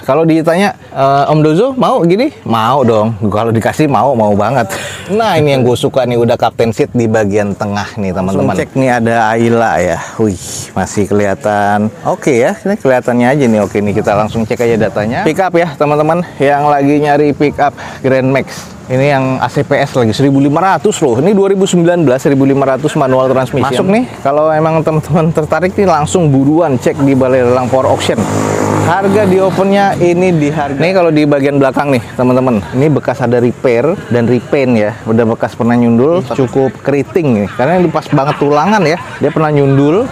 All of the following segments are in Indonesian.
Kalau ditanya Om Dozo mau gini? Mau dong. Kalau dikasih mau banget. Nah, ini yang gue suka nih, udah Captain Seat di bagian tengah nih teman-teman. Cek nih ada Ayla ya. Wih, masih kelihatan oke ya. Ini kelihatannya aja nih oke nih. Kita langsung cek aja datanya. Pick up ya teman-teman yang lagi nyari pick up Grand Max. Ini yang ACPS lagi 1.500 loh. Ini 2019 1.500 manual transmission. Masuk nih. Kalau emang teman-teman tertarik nih langsung buruan cek di Balai Lelang Power Auction. Harga di opennya ini di harga. Nih kalau di bagian belakang nih teman-teman. Ini bekas ada repair dan repaint ya. Udah bekas pernah nyundul, cukup keriting nih. Karena ini pas banget tulangan ya. Dia pernah nyundul.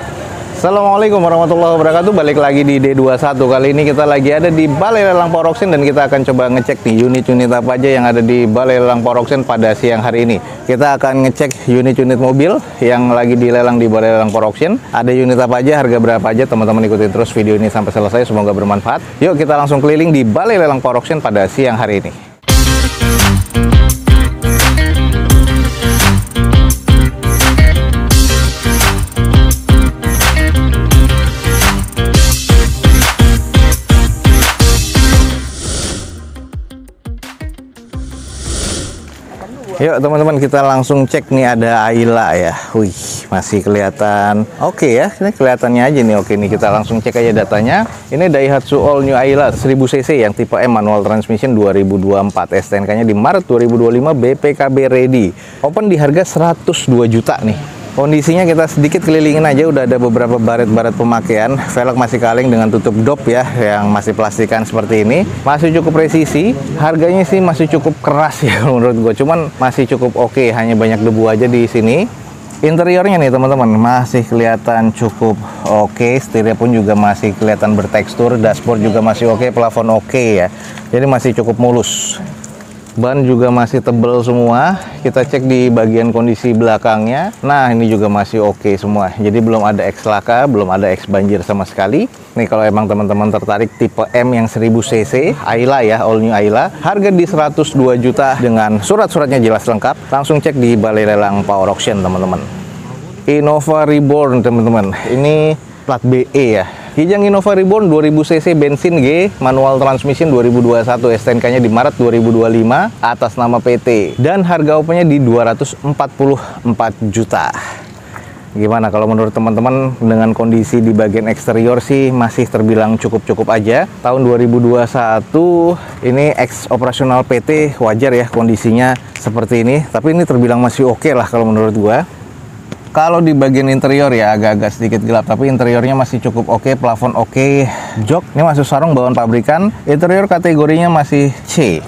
Assalamualaikum warahmatullahi wabarakatuh. Balik lagi di D21. Kali ini kita lagi ada di Balai Lelang Power Auction dan kita akan coba ngecek nih unit-unit apa aja yang ada di Balai Lelang Power Auction pada siang hari ini. Kita akan ngecek unit-unit mobil yang lagi dilelang di Balai Lelang Power Auction. Ada unit apa aja, harga berapa aja. Teman-teman ikutin terus video ini sampai selesai, semoga bermanfaat. Yuk kita langsung keliling di Balai Lelang Power Auction pada siang hari ini. Yuk teman-teman, kita langsung cek nih ada Ayla ya. Wih, masih kelihatan oke ya. Ini kelihatannya aja nih oke nih. Kita langsung cek aja datanya. Ini Daihatsu All New Ayla 1000 cc yang tipe M manual transmission 2024. STNK-nya di Maret 2025, BPKB ready. Open di harga 102 juta nih. Kondisinya kita sedikit kelilingin aja, udah ada beberapa baret-baret pemakaian. Velg masih kaleng dengan tutup dop ya, yang masih plastikan seperti ini. Masih cukup presisi, harganya sih masih cukup keras ya menurut gue. Cuman masih cukup oke, hanya banyak debu aja di sini. Interiornya nih teman-teman masih kelihatan cukup oke, setirnya pun juga masih kelihatan bertekstur, dashboard juga masih oke, plafon oke ya. Jadi masih cukup mulus. Ban juga masih tebel semua. Kita cek di bagian kondisi belakangnya. Nah, ini juga masih oke semua. Jadi belum ada X laka, belum ada X banjir sama sekali. Nih kalau emang teman-teman tertarik tipe M yang 1000 cc, Ayla ya, All New Ayla. Harga di 102 juta dengan surat-suratnya jelas lengkap. Langsung cek di Balai Lelang Power Auction teman-teman. Innova Reborn teman-teman. Ini plat BE ya. Kijang Innova Reborn 2000 cc bensin G manual transmission 2021, STNK-nya di Maret 2025 atas nama PT dan harga opennya di 244 juta. Gimana kalau menurut teman-teman dengan kondisi di bagian eksterior sih masih terbilang cukup-cukup aja. Tahun 2021 ini ex operasional PT, wajar ya kondisinya seperti ini, tapi ini terbilang masih oke lah kalau menurut gua. Kalau di bagian interior ya agak-agak sedikit gelap, tapi interiornya masih cukup oke, plafon oke, jok ini masuk sarung bawaan pabrikan. Interior kategorinya masih C.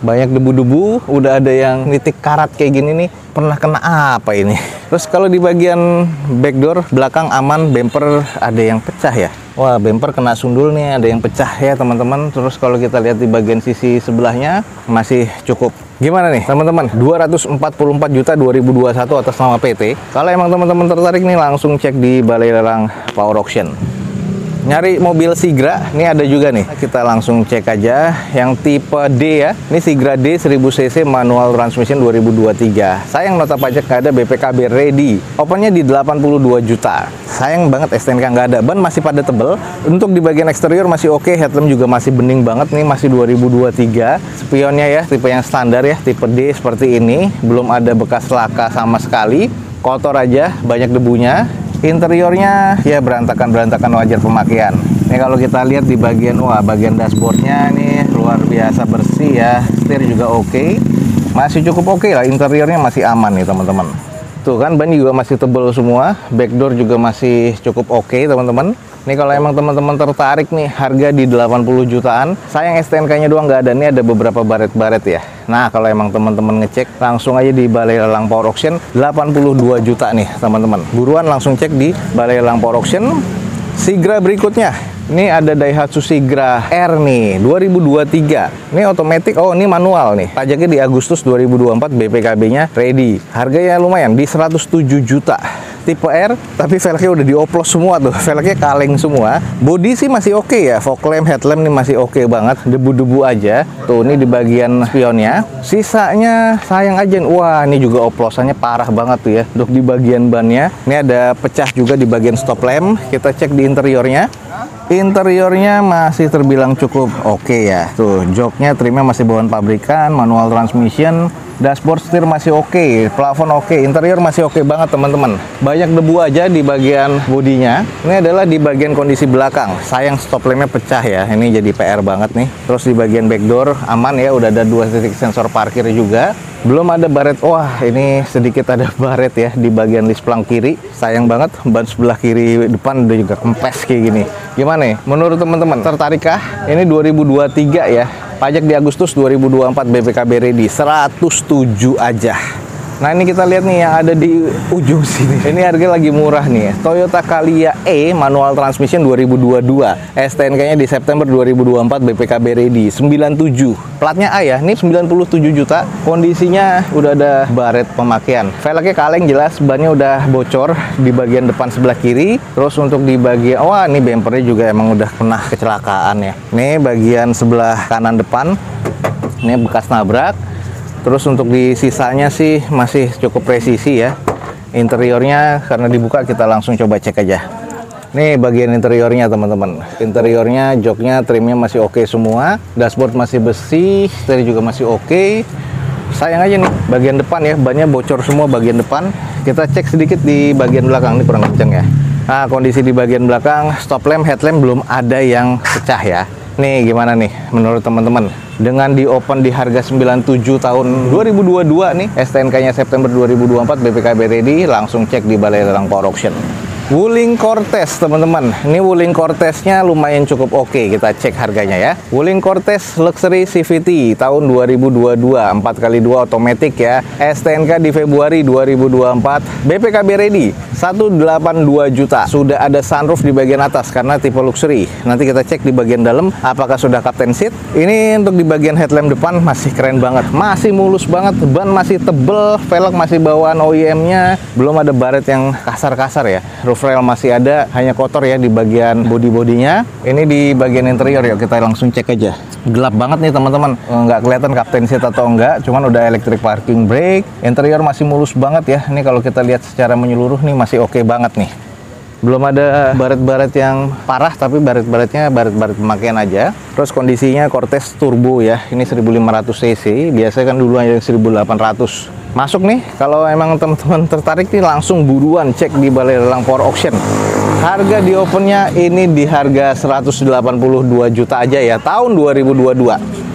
Banyak debu-debu, udah ada yang nitik karat kayak gini nih. Pernah kena apa ini? Terus kalau di bagian back door belakang aman, bumper ada yang pecah ya. Wah, bumper kena sundul nih, ada yang pecah ya teman-teman. Terus kalau kita lihat di bagian sisi sebelahnya masih cukup. Gimana nih teman-teman? 244 juta 2021 atas nama PT. Kalau emang teman-teman tertarik nih langsung cek di Balai Lelang Power Auction. Nyari mobil Sigra, ini ada juga nih. Kita langsung cek aja yang tipe D ya. Ini Sigra D 1000 cc manual transmission 2023. Sayang nota pajak nggak ada, BPKB ready. Opennya di 82 juta. Sayang banget STNK nggak ada. Ban masih pada tebel. Untuk di bagian eksterior masih oke, headlamp juga masih bening banget nih, masih 2023. Spionnya ya tipe yang standar ya, tipe D seperti ini. Belum ada bekas laka sama sekali. Kotor aja, banyak debunya. Interiornya ya berantakan wajar pemakaian. Ini kalau kita lihat di bagian bagian dashboardnya nih luar biasa bersih ya. Setir juga oke. Masih cukup oke lah, interiornya masih aman nih teman-teman. Tuh kan ban juga masih tebel semua, back door juga masih cukup oke teman-teman. Nih kalau emang teman-teman tertarik nih, harga di 80 jutaan. Sayang STNK-nya doang nggak ada, nih ada beberapa baret-baret ya. Nah kalau emang teman-teman ngecek, langsung aja di Balai Lelang Power Auction 82 juta nih teman-teman. Buruan langsung cek di Balai Lelang Power Auction. Sigra berikutnya, ini ada Daihatsu Sigra R nih 2023. Ini otomatis, ini manual nih. Pajaknya di Agustus 2024, BPKB-nya ready. Harganya lumayan di 107 juta. Tipe R, tapi velgnya udah dioplos semua tuh. Velgnya kaleng semua. Body sih masih oke ya. Fog lamp, headlamp nih masih oke banget. Debu-debu aja. Tuh, ini di bagian spionnya. Sisanya sayang aja. Wah, ini juga oplosannya parah banget tuh ya. Untuk di bagian bannya. Ini ada pecah juga di bagian stop lamp. Kita cek di interiornya. Interiornya masih terbilang cukup oke ya. Tuh, joknya trimnya masih bawaan pabrikan, manual transmission, dashboard setir masih oke, plafon oke, interior masih oke banget teman-teman. Banyak debu aja di bagian bodinya. Ini adalah di bagian kondisi belakang. Sayang stop lampnya pecah ya. Ini jadi PR banget nih. Terus di bagian back door aman ya, udah ada 2 titik sensor parkir juga. Belum ada baret. Wah, ini sedikit ada baret ya di bagian lisplang kiri. Sayang banget, ban sebelah kiri depan udah juga kempes kayak gini. Gimana nih? Menurut teman-teman, tertarikkah? Ini 2023 ya. Pajak di Agustus 2024, BPKB ready 107 aja. Nah, ini kita lihat nih yang ada di ujung sini. Ini harga lagi murah nih. Toyota Calya E manual transmission 2022. STNK-nya di September 2024, BPKB ready 97. Platnya A ya. Ini 97 juta. Kondisinya udah ada baret pemakaian. Velgnya kaleng jelas, bannya udah bocor di bagian depan sebelah kiri. Terus untuk di bagian wah, ini bempernya juga emang udah pernah kecelakaan ya. Ini bagian sebelah kanan depan. Ini bekas nabrak. Terus untuk di sisanya sih masih cukup presisi ya. Interiornya karena dibuka kita langsung coba cek aja. Nih bagian interiornya teman-teman. Interiornya, joknya, trimnya masih oke semua. Dashboard masih bersih, setir juga masih oke. Sayang aja nih bagian depan ya, bannya bocor semua bagian depan. Kita cek sedikit di bagian belakang, ini kurang kenceng ya. Nah, kondisi di bagian belakang, stop lamp, headlamp belum ada yang pecah ya. Nih gimana nih menurut teman-teman? Dengan di open di harga 97 tahun 2022 nih, STNK-nya September 2024, BPKB ready, langsung cek di Balai Lelang Power Auction. Wuling Cortez teman-teman, ini Wuling Cortez-nya lumayan cukup oke, kita cek harganya ya. Wuling Cortez Luxury CVT tahun 2022, 4x2 otomatis ya. STNK di Februari 2024, BPKB ready 182 juta. Sudah ada sunroof di bagian atas karena tipe luxury. Nanti kita cek di bagian dalam apakah sudah captain seat. Ini untuk di bagian headlamp depan masih keren banget, masih mulus banget, ban masih tebel, velg masih bawaan OEM-nya, belum ada baret yang kasar-kasar ya. Roof rail masih ada, hanya kotor ya di bagian bodi-bodinya. Ini di bagian interior ya, kita langsung cek aja. Gelap banget nih teman-teman, nggak kelihatan captain seat atau enggak, cuman udah electric parking brake. Interior masih mulus banget ya. Ini kalau kita lihat secara menyeluruh nih masih oke banget nih. Belum ada baret-baret yang parah, tapi baret-baretnya baret-baret pemakaian aja. Terus kondisinya Cortez turbo ya, ini 1500 cc, biasanya kan dulu hanya 1800. Masuk nih, kalau emang teman-teman tertarik nih langsung buruan cek di Balai Lelang Power Auction. Harga di opennya ini di harga 182 juta aja ya, tahun 2022.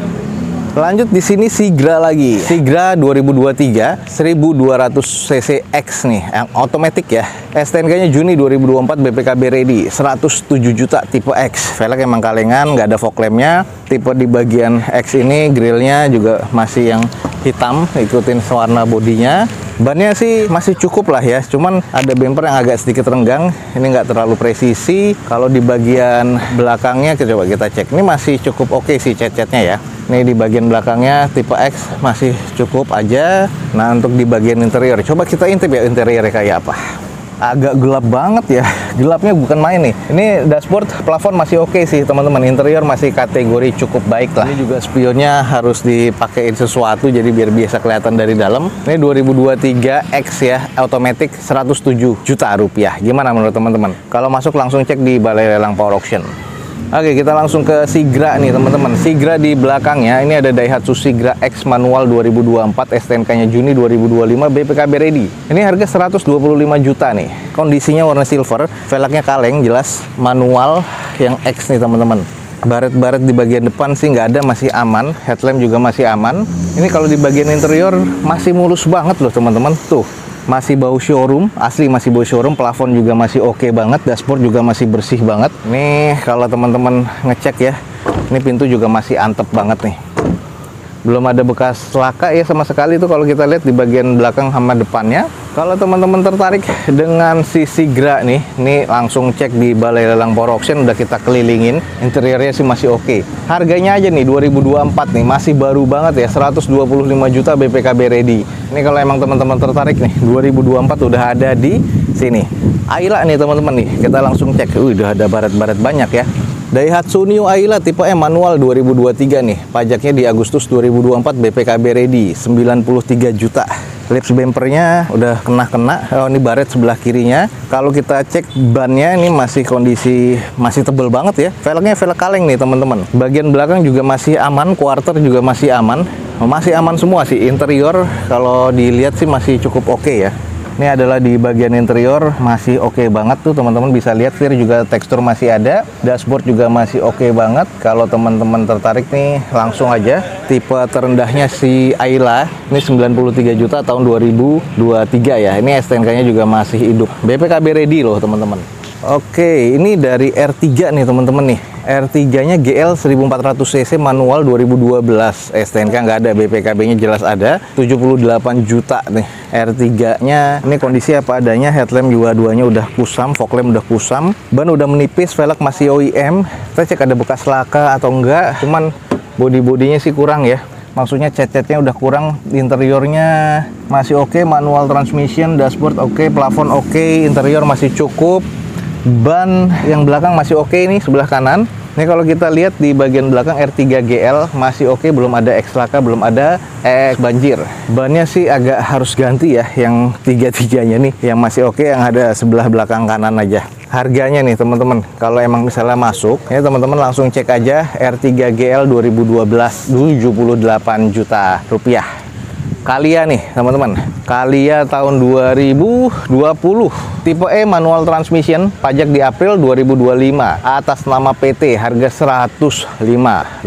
Lanjut di sini Sigra lagi. Sigra 2023 1200 cc X nih, yang otomatis ya. STNK-nya Juni 2024, BPKB ready 107 juta tipe X. Velg emang kalengan, nggak ada fog lamp-nya. Tipe di bagian X ini grillnya juga masih yang hitam, ikutin warna bodinya. Bannya sih masih cukup lah ya, cuman ada bumper yang agak sedikit renggang. Ini nggak terlalu presisi. Kalau di bagian belakangnya coba kita cek, ini masih cukup oke sih cat-catnya ya. Ini di bagian belakangnya tipe X masih cukup aja. Nah, untuk di bagian interior, coba kita intip ya interiornya kayak apa. Agak gelap banget ya, gelapnya bukan main nih. Ini dashboard, plafon masih oke sih teman-teman. Interior masih kategori cukup baik lah. Ini juga spionnya harus dipakein sesuatu jadi biar biasa kelihatan dari dalam. Ini 2023 X ya, otomatis 107 juta rupiah. Gimana menurut teman-teman? Kalau masuk langsung cek di Balai Lelang Power Auction. Oke, kita langsung ke Sigra nih teman-teman. Sigra di belakangnya ini ada Daihatsu Sigra X manual 2024, STNK-nya Juni 2025, BPKB ready. Ini harga 125 juta nih. Kondisinya warna silver, velgnya kaleng jelas, manual yang X nih teman-teman. Baret-baret di bagian depan sih nggak ada, masih aman. Headlamp juga masih aman. Ini kalau di bagian interior masih mulus banget loh teman-teman. Tuh, masih bau showroom, asli masih bau showroom. Plafon juga masih oke banget, dashboard juga masih bersih banget. Nih kalau teman-teman ngecek ya, ini pintu juga masih antep banget nih. Belum ada bekas laka ya sama sekali tuh kalau kita lihat di bagian belakang sama depannya. Kalau teman-teman tertarik dengan si Sigra nih, ini langsung cek di Balai Lelang Power Auction, udah kita kelilingin. Interiornya sih masih oke. Harganya aja nih 2024 nih, masih baru banget ya, 125 juta BPKB ready. Ini kalau emang teman-teman tertarik nih, 2024 udah ada di sini. Ayla nih teman-teman nih, kita langsung cek. Udah ada baret-baret banyak ya. Daihatsu New Ayla tipe E manual 2023 nih. Pajaknya di Agustus 2024, BPKB ready 93 juta. Lips bumpernya udah kena-kena. Oh, ini baret sebelah kirinya. Kalau kita cek bannya ini masih kondisi masih tebel banget ya. Velgnya velg kaleng nih teman-teman. Bagian belakang juga masih aman, quarter juga masih aman. Masih aman semua sih. Interior kalau dilihat sih masih cukup oke ya. Ini adalah di bagian interior masih oke banget tuh teman-teman bisa lihat, setir juga tekstur masih ada, dashboard juga masih oke banget. Kalau teman-teman tertarik nih langsung aja. Tipe terendahnya si Ayla ini 93 juta tahun 2023 ya. Ini STNK-nya juga masih hidup. BPKB ready loh teman-teman. Oke, ini dari R3 nih teman-teman nih. R3-nya GL 1400 cc manual 2012. STNK nggak ada, BPKB-nya jelas ada. 78 juta nih. R3-nya ini kondisi apa adanya, headlamp juga duanya udah kusam, fog lamp udah kusam, ban udah menipis, velg masih OEM. Kita cek ada bekas laka atau enggak, cuman body-bodinya sih kurang ya. Maksudnya cat-catnya udah kurang, interiornya masih oke, manual transmission, dashboard oke, plafon oke, interior masih cukup. Ban yang belakang masih oke nih sebelah kanan. Ini kalau kita lihat di bagian belakang R3 GL masih oke, belum ada X laka, belum ada banjir. Bannya sih agak harus ganti ya, yang tiga-tiganya nih yang masih oke, yang ada sebelah belakang kanan aja. Harganya nih teman-teman, kalau emang misalnya masuk, ya teman-teman langsung cek aja R3 GL 2012 78 juta rupiah. Kalia nih teman-teman, Kalia tahun 2020 tipe E manual transmission, pajak di April 2025, atas nama PT, harga 105,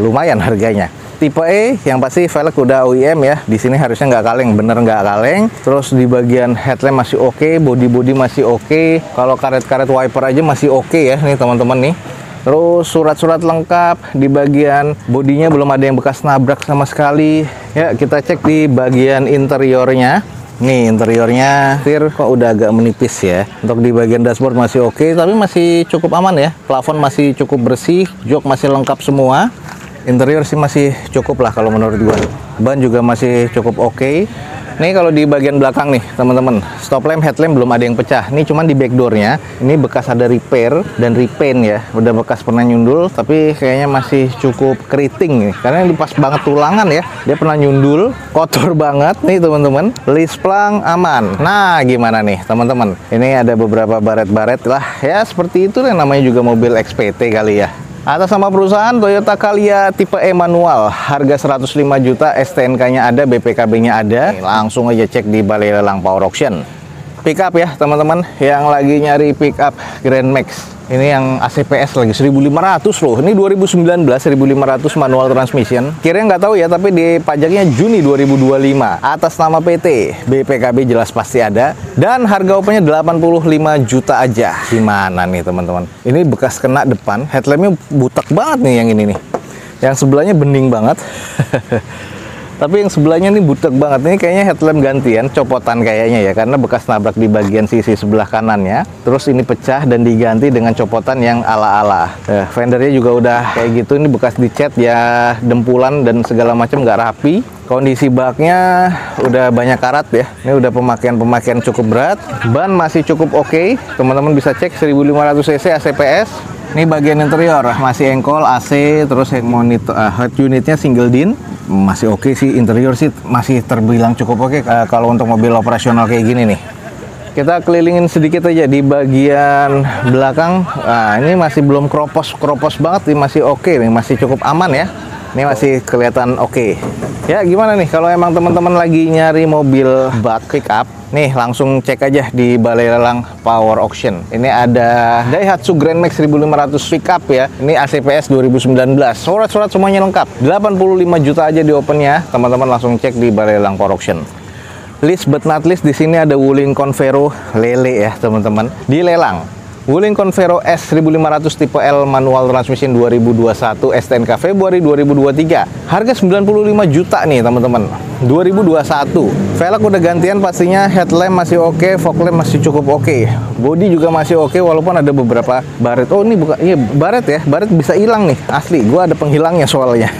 lumayan harganya. Tipe E yang pasti velg udah OEM ya, di sini harusnya nggak kaleng, bener nggak kaleng. Terus di bagian headlamp masih oke, body masih oke, kalau karet-karet wiper aja masih oke ya nih teman-teman nih. Terus surat-surat lengkap, di bagian bodinya belum ada yang bekas nabrak sama sekali. Ya, kita cek di bagian interiornya. Nih interiornya, setir kok udah agak menipis ya. Untuk di bagian dashboard masih oke, tapi masih cukup aman ya. Plafon masih cukup bersih, jok masih lengkap semua. Interior sih masih cukup lah kalau menurut gua. Ban juga masih cukup oke. Nih kalau di bagian belakang nih teman-teman, stop lamp, headlamp belum ada yang pecah. Nih cuman di backdoornya ini bekas ada repair dan repaint ya, udah bekas pernah nyundul, tapi kayaknya masih cukup keriting nih, karena ini pas banget tulangan ya, dia pernah nyundul, kotor banget nih teman-teman. Lisplang aman. Nah gimana nih teman-teman, ini ada beberapa baret-baret lah ya, seperti itu yang namanya juga mobil XPT kali ya. Atas nama perusahaan Toyota Calya tipe E manual, harga 105 juta, STNK-nya ada, BPKB-nya ada. Langsung aja cek di Balai Lelang Power Auction. Pick up ya teman-teman, yang lagi nyari pick up Grand Max. Ini yang ACPS lagi 1.500 loh. Ini 2019 1.500 manual transmission. Kira-kira nggak tahu ya, tapi di pajaknya Juni 2025. Atas nama PT, BPKB jelas pasti ada. Dan harga opennya 85 juta aja. Gimana nih teman-teman? Ini bekas kena depan, headlampnya butek banget nih yang ini nih. Yang sebelahnya bening banget. Tapi yang sebelahnya nih butek banget. Ini kayaknya headlamp gantian, copotan kayaknya ya, karena bekas nabrak di bagian sisi sebelah kanannya. Terus ini pecah dan diganti dengan copotan yang ala-ala. Fendernya juga udah kayak gitu. Ini bekas dicat ya, dempulan dan segala macam nggak rapi. Kondisi baknya udah banyak karat ya. Ini udah pemakaian cukup berat. Ban masih cukup oke. Teman-teman bisa cek 1.500 cc ACPS. Ini bagian interior masih engkol, AC, terus head monitor, head unitnya single din, masih oke sih. Interior sih masih terbilang cukup oke kalau untuk mobil operasional kayak gini nih. Kita kelilingin sedikit aja di bagian belakang. Nah, ini masih belum kropos banget, ini masih oke nih, masih cukup aman ya. Ini masih kelihatan oke. Ya gimana nih kalau emang teman-teman lagi nyari mobil bak pick up, nih langsung cek aja di Balai Lelang Power Auction. Ini ada Daihatsu Grand Max 1500 pick up ya. Ini ACPS 2019. Surat-surat semuanya lengkap. 85 juta aja di opennya. Teman-teman langsung cek di Balai Lelang Power Auction. List but not least, di sini ada Wuling Convero lele ya teman-teman. Dilelang. Wuling Convero S 1500 tipe L manual transmission 2021, STNK Februari 2023. Harga 95 juta nih teman-teman. 2021. Velg udah gantian pastinya, headlamp masih oke, fog lamp masih cukup oke. Body juga masih oke walaupun ada beberapa baret. Oh, ini bukan, iya baret ya. Baret bisa hilang nih. Asli, gua ada penghilangnya soalnya.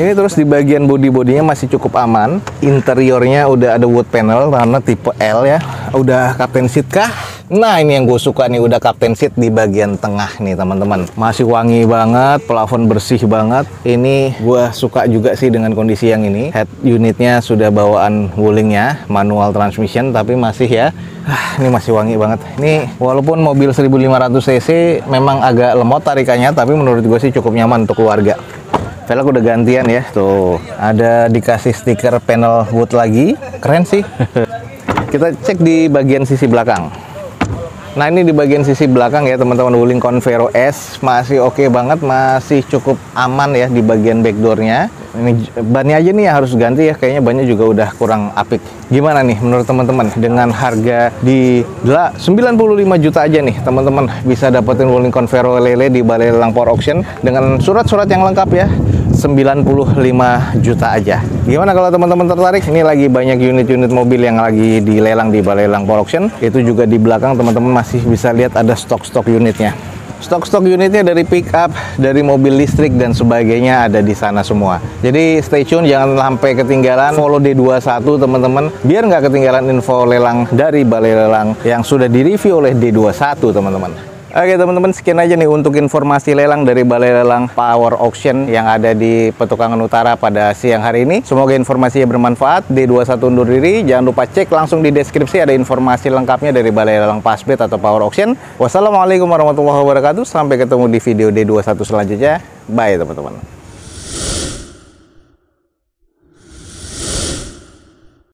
Ini terus di bagian bodinya masih cukup aman. Interiornya udah ada wood panel karena tipe L ya. Udah captain seat kah? Nah, ini yang gue suka nih, udah captain seat di bagian tengah nih teman-teman. Masih wangi banget, plafon bersih banget. Ini gue suka juga sih dengan kondisi yang ini. Head unitnya sudah bawaan Wuling-nya, manual transmission, tapi masih ya, ini masih wangi banget. Ini walaupun mobil 1500 cc memang agak lemot tarikannya, tapi menurut gue sih cukup nyaman untuk keluarga. Velg udah gantian ya, tuh ada dikasih stiker panel wood lagi, keren sih. Kita cek di bagian sisi belakang. Nah, ini di bagian sisi belakang ya teman-teman, Wuling Convero S masih oke banget, masih cukup aman ya di bagian backdoornya. Ini bannya aja nih harus ganti ya, kayaknya bannya juga udah kurang apik. Gimana nih menurut teman-teman dengan harga di 95 juta aja nih teman-teman bisa dapetin Wuling Convero Lele di Balai Lelang Power Auction dengan surat-surat yang lengkap ya. 95 juta aja. Gimana kalau teman-teman tertarik? Ini lagi banyak unit-unit mobil yang lagi dilelang di Balai Lelang Power Auction. Itu juga di belakang teman-teman masih bisa lihat ada stok-stok unitnya. Stok-stok unitnya dari pick up, dari mobil listrik dan sebagainya ada di sana semua. Jadi stay tune, jangan sampai ketinggalan. Follow D21 teman-teman, biar nggak ketinggalan info lelang dari Balai Lelang yang sudah direview oleh D21 teman-teman. Oke teman-teman, sekian aja nih untuk informasi lelang dari Balai Lelang Power Auction yang ada di Petukangan Utara pada siang hari ini. Semoga informasinya bermanfaat. D21 undur diri, jangan lupa cek langsung di deskripsi ada informasi lengkapnya dari Balai Lelang Pasbet atau Power Auction. Wassalamualaikum warahmatullahi wabarakatuh. Sampai ketemu di video D21 selanjutnya. Bye teman-teman.